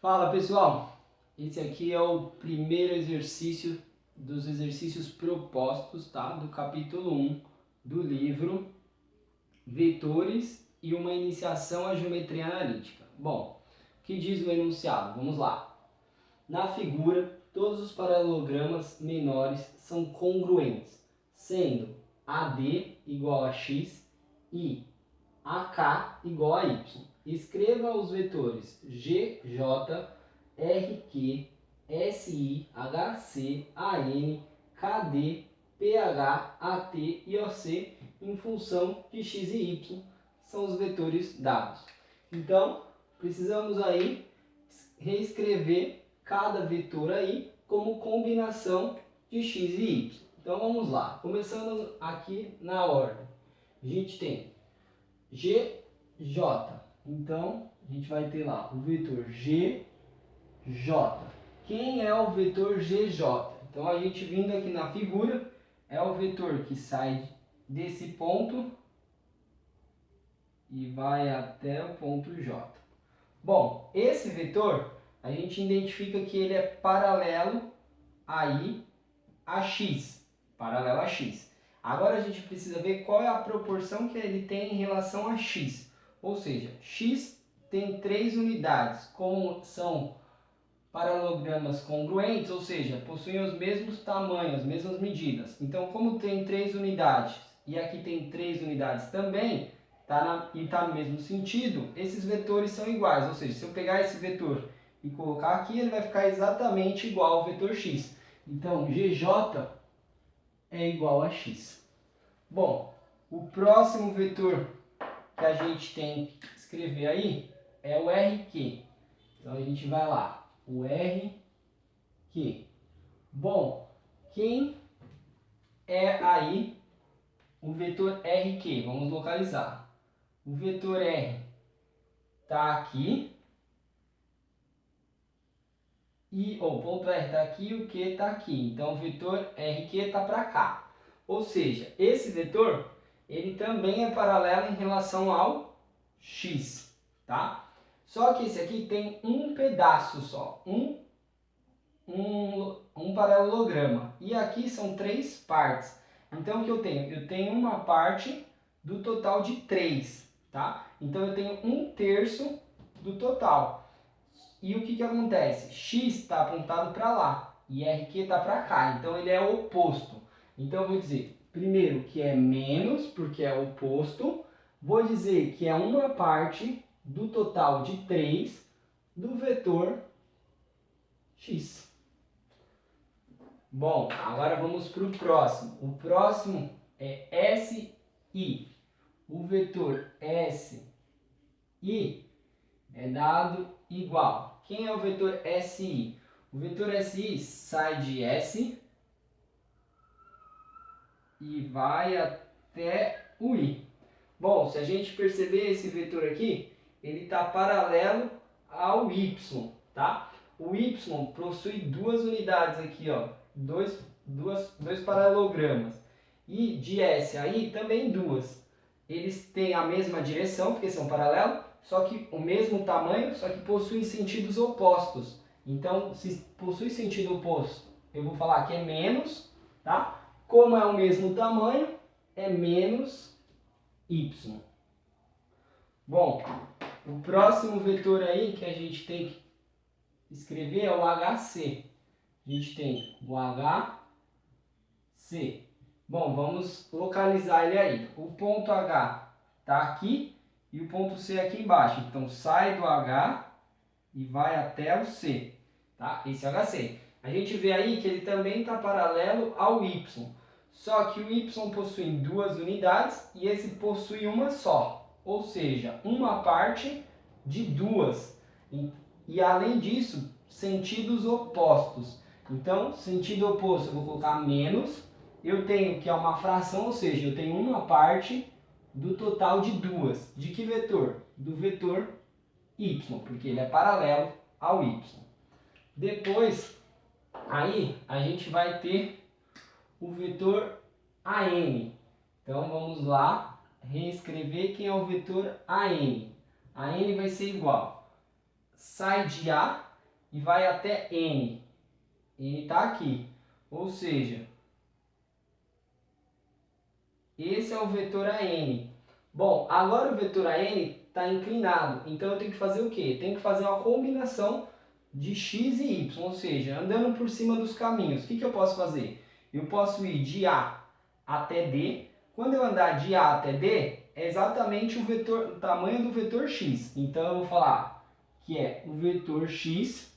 Fala pessoal, esse aqui é o primeiro exercício dos exercícios propostos, tá? Do capítulo 1 do livro Vetores e uma iniciação à geometria analítica. Bom, o que diz o enunciado? Vamos lá. Na figura, todos os paralelogramas menores são congruentes, sendo AD igual a X e AK igual a Y. Escreva os vetores GJ, RQ, SI, HC, AN, KD, PH, AT e OC em função de x e y, são os vetores dados. Então, precisamos aí reescrever cada vetor aí como combinação de x e y. Então vamos lá, começando aqui na ordem. A gente tem GJ, então a gente vai ter lá o vetor GJ. Quem é o vetor GJ? Então a gente vindo aqui na figura, é o vetor que sai desse ponto e vai até o ponto J. Bom, esse vetor a gente identifica que ele é paralelo aí a x, paralelo a x. Agora a gente precisa ver qual é a proporção que ele tem em relação a x. Ou seja, x tem 3 unidades, como são paralelogramas congruentes, ou seja, possuem os mesmos tamanhos, as mesmas medidas. Então, como tem 3 unidades e aqui tem 3 unidades também, e está no mesmo sentido, esses vetores são iguais. Ou seja, se eu pegar esse vetor e colocar aqui, ele vai ficar exatamente igual ao vetor x. Então, GJ é igual a x. Bom, o próximo vetor que a gente tem que escrever aí é o RQ. Então a gente vai lá, o RQ. Bom, quem é aí o vetor RQ? Vamos localizar. O vetor R está aqui. E o ponto R está aqui e o Q está aqui. Então o vetor RQ está para cá. Ou seja, esse vetor ele também é paralelo em relação ao x, tá? Só que esse aqui tem um pedaço só, um paralelograma. E aqui são 3 partes. Então o que eu tenho? Eu tenho uma parte do total de 3, tá? Então eu tenho 1/3 do total. E o que acontece? X está apontado para lá e RQ está para cá, então ele é oposto. Então eu vou dizer, primeiro, que é menos, porque é oposto. Vou dizer que é uma parte do total de 3 do vetor x. Bom, agora vamos para o próximo. O próximo é SI. O vetor SI é dado igual. Quem é o vetor SI? O vetor SI sai de S e vai até o I. Bom, se a gente perceber esse vetor aqui, ele está paralelo ao Y, tá? O Y possui 2 unidades aqui, ó, dois paralelogramas. E de S a I também 2. Eles têm a mesma direção, porque são paralelos, só que o mesmo tamanho, só que possuem sentidos opostos. Então, se possui sentido oposto, eu vou falar que é menos, tá? Como é o mesmo tamanho, é menos y. Bom, o próximo vetor aí que a gente tem que escrever é o HC. A gente tem o HC. Bom, vamos localizar ele aí. O ponto H está aqui e o ponto C aqui embaixo. Então, sai do H e vai até o C. Tá? Esse é o HC. A gente vê aí que ele também está paralelo ao Y. Só que o Y possui 2 unidades e esse possui uma só. Ou seja, uma parte de 2. E além disso, sentidos opostos. Então, sentido oposto eu vou colocar menos. Eu tenho que é uma fração, ou seja, eu tenho uma parte do total de 2. De que vetor? Do vetor y, porque ele é paralelo ao y. Depois, aí a gente vai ter o vetor AN. Então vamos lá reescrever quem é o vetor AN. AN vai ser igual. Sai de A e vai até N. N está aqui. Ou seja, esse é o vetor AN. Bom, agora o vetor AN está inclinado. Então eu tenho que fazer o quê? Tenho que fazer uma combinação de x e y. Ou seja, andando por cima dos caminhos. O que eu posso fazer? Eu posso ir de A até D. Quando eu andar de A até D, é exatamente o tamanho do vetor x. Então eu vou falar que é o vetor x.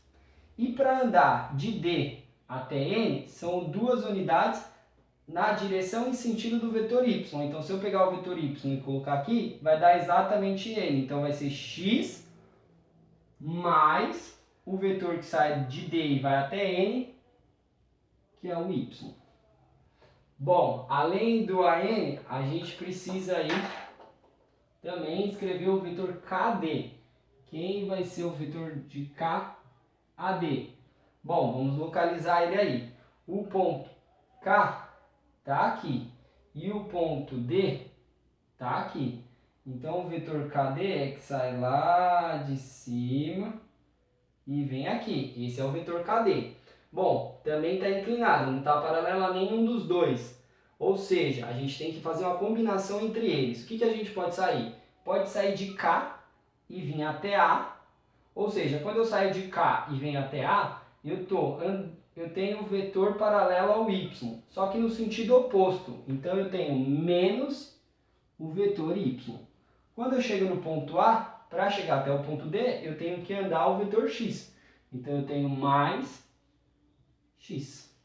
E para andar de D até N, são duas unidades na direção e sentido do vetor y. Então se eu pegar o vetor y e colocar aqui, vai dar exatamente N. Então vai ser x mais o vetor que sai de D e vai até N, que é o y. Bom, além do AN, a gente precisa aí também escrever o vetor KD. Quem vai ser o vetor de KAD? Bom, vamos localizar ele aí. O ponto K está aqui e o ponto D está aqui. Então o vetor KD é que sai lá de cima e vem aqui. Esse é o vetor KD. Bom, também está inclinado, não está paralelo a nenhum dos dois. Ou seja, a gente tem que fazer uma combinação entre eles. O que a gente pode sair? Pode sair de K e vir até A. Ou seja, quando eu saio de K e venho até A, eu tenho o vetor paralelo ao y, só que no sentido oposto. Então eu tenho menos o vetor y. Quando eu chego no ponto A, para chegar até o ponto D, eu tenho que andar o vetor x. Então eu tenho mais x.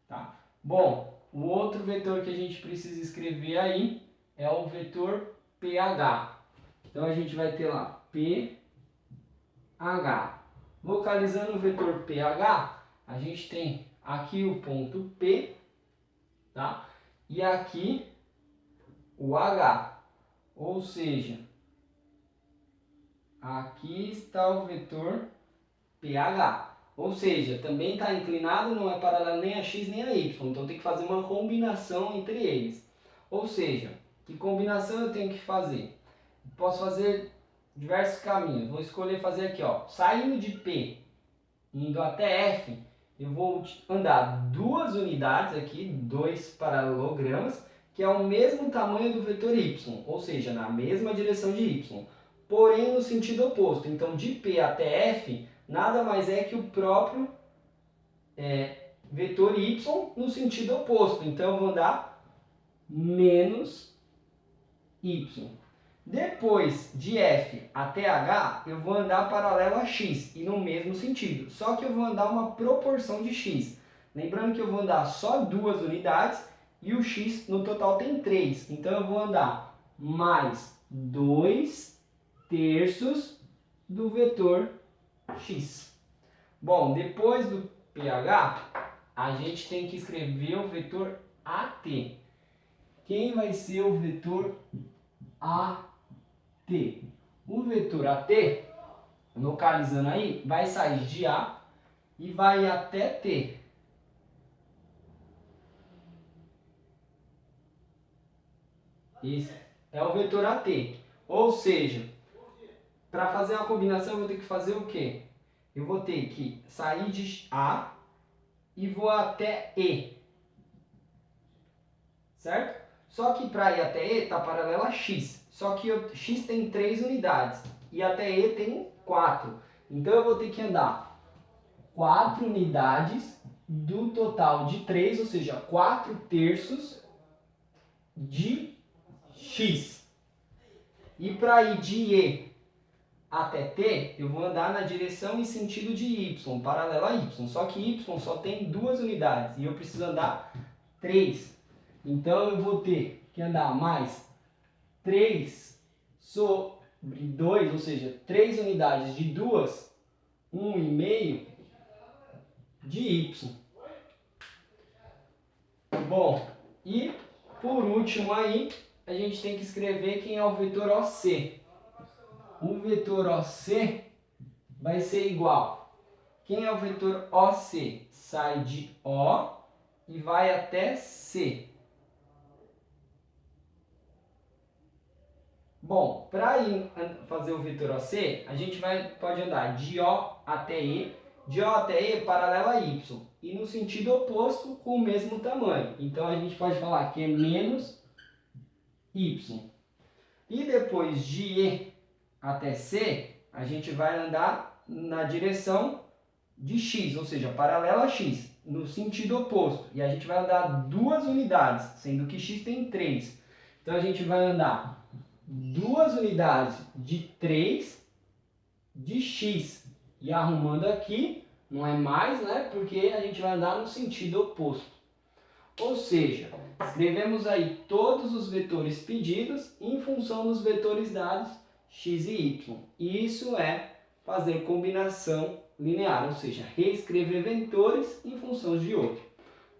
Tá? Bom, o outro vetor que a gente precisa escrever aí é o vetor pH. Então a gente vai ter lá pH. Localizando o vetor pH, a gente tem aqui o ponto P, tá? E aqui o H. Ou seja, aqui está o vetor pH. Ou seja, também está inclinado, não é paralelo nem a x nem a y. Então tem que fazer uma combinação entre eles. Ou seja, que combinação eu tenho que fazer? Posso fazer diversos caminhos. Vou escolher fazer aqui, ó. Saindo de P, indo até F, eu vou andar duas unidades aqui, dois paralelogramas, que é o mesmo tamanho do vetor y, ou seja, na mesma direção de y, porém no sentido oposto. Então, de P até F, nada mais é que o próprio vetor y no sentido oposto. Então, eu vou andar menos y. Depois de F até H, eu vou andar paralelo a x e no mesmo sentido. Só que eu vou andar uma proporção de x. Lembrando que eu vou andar só duas unidades e o x no total tem 3. Então eu vou andar mais 2/3 do vetor x. Bom, depois do pH, a gente tem que escrever o vetor AT. Quem vai ser o vetor AT? O vetor AT, localizando aí, vai sair de A e vai até T. Esse é o vetor AT. Ou seja, para fazer uma combinação eu vou ter que fazer o quê? Eu vou ter que sair de A e vou até E. Certo? Só que para ir até E está paralelo a x. Só que x tem 3 unidades e até E tem 4. Então eu vou ter que andar 4 unidades do total de 3, ou seja, 4/3 de x. E para ir de E até T, eu vou andar na direção e sentido de y, paralelo a y. Só que y só tem 2 unidades e eu preciso andar 3. Então eu vou ter que andar mais 3 sobre 2, ou seja, 3 unidades de 2, 1,5 de y. Bom, e por último aí, a gente tem que escrever quem é o vetor OC. O vetor OC vai ser igual. Quem é o vetor OC? Sai de O e vai até C. Bom, para fazer o vetor OC, a gente pode andar de O até E de J até E paralela a Y. E no sentido oposto com o mesmo tamanho. Então a gente pode falar que é menos Y. E depois de E até C, a gente vai andar na direção de X, ou seja, paralela a X, no sentido oposto. E a gente vai andar 2 unidades, sendo que X tem 3. Então a gente vai andar 2 unidades de 3 de X. E arrumando aqui, não é mais, né? Porque a gente vai andar no sentido oposto. Ou seja, escrevemos aí todos os vetores pedidos em função dos vetores dados x e y. E isso é fazer combinação linear, ou seja, reescrever vetores em função de outro.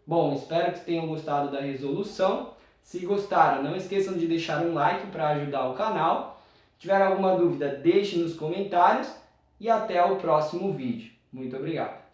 Bom, espero que tenham gostado da resolução. Se gostaram, não esqueçam de deixar um like para ajudar o canal. Se tiver alguma dúvida, deixe nos comentários e até o próximo vídeo. Muito obrigado!